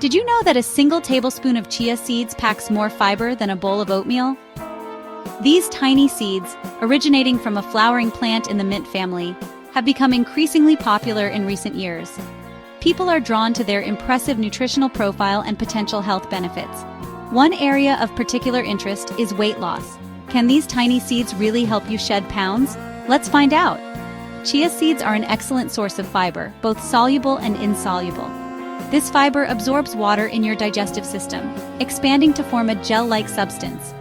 Did you know that a single tablespoon of chia seeds packs more fiber than a bowl of oatmeal? These tiny seeds, originating from a flowering plant in the mint family, have become increasingly popular in recent years. People are drawn to their impressive nutritional profile and potential health benefits. One area of particular interest is weight loss. Can these tiny seeds really help you shed pounds? Let's find out. Chia seeds are an excellent source of fiber, both soluble and insoluble. This fiber absorbs water in your digestive system, expanding to form a gel-like substance.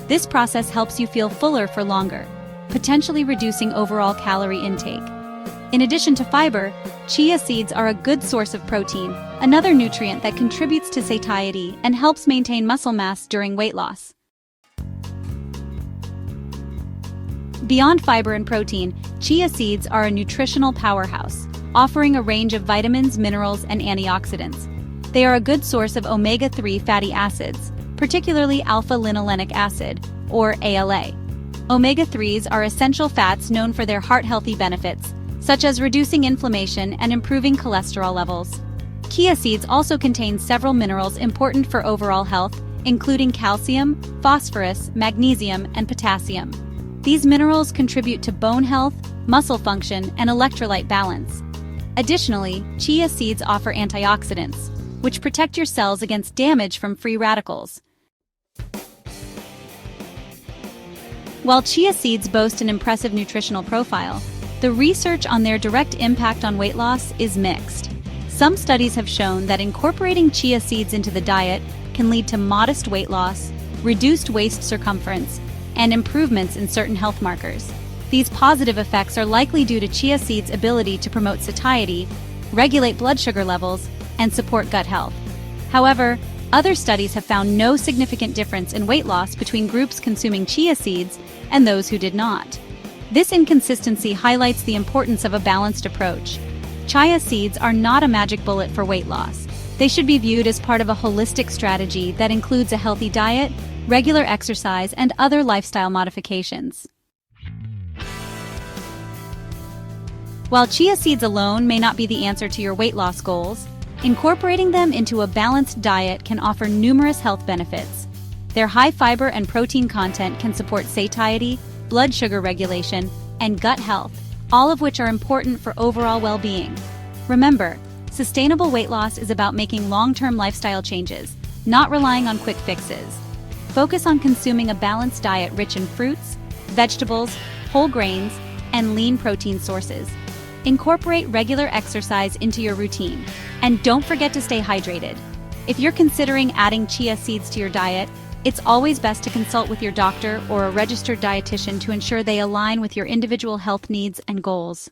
This process helps you feel fuller for longer, potentially reducing overall calorie intake. In addition to fiber, chia seeds are a good source of protein, another nutrient that contributes to satiety and helps maintain muscle mass during weight loss. Beyond fiber and protein, chia seeds are a nutritional powerhouse, offering a range of vitamins, minerals, and antioxidants. They are a good source of omega-3 fatty acids, particularly alpha-linolenic acid, or ALA. Omega-3s are essential fats known for their heart-healthy benefits, such as reducing inflammation and improving cholesterol levels. Chia seeds also contain several minerals important for overall health, including calcium, phosphorus, magnesium, and potassium. These minerals contribute to bone health, muscle function, and electrolyte balance. Additionally, chia seeds offer antioxidants, which protect your cells against damage from free radicals. While chia seeds boast an impressive nutritional profile, the research on their direct impact on weight loss is mixed. Some studies have shown that incorporating chia seeds into the diet can lead to modest weight loss, reduced waist circumference, and improvements in certain health markers. These positive effects are likely due to chia seeds' ability to promote satiety, regulate blood sugar levels, and support gut health. However, other studies have found no significant difference in weight loss between groups consuming chia seeds and those who did not. This inconsistency highlights the importance of a balanced approach. Chia seeds are not a magic bullet for weight loss. They should be viewed as part of a holistic strategy that includes a healthy diet, regular exercise, and other lifestyle modifications. While chia seeds alone may not be the answer to your weight loss goals, incorporating them into a balanced diet can offer numerous health benefits. Their high fiber and protein content can support satiety, blood sugar regulation, and gut health, all of which are important for overall well-being. Remember, sustainable weight loss is about making long-term lifestyle changes, not relying on quick fixes. Focus on consuming a balanced diet rich in fruits, vegetables, whole grains, and lean protein sources. Incorporate regular exercise into your routine, and don't forget to stay hydrated. If you're considering adding chia seeds to your diet, it's always best to consult with your doctor or a registered dietitian to ensure they align with your individual health needs and goals.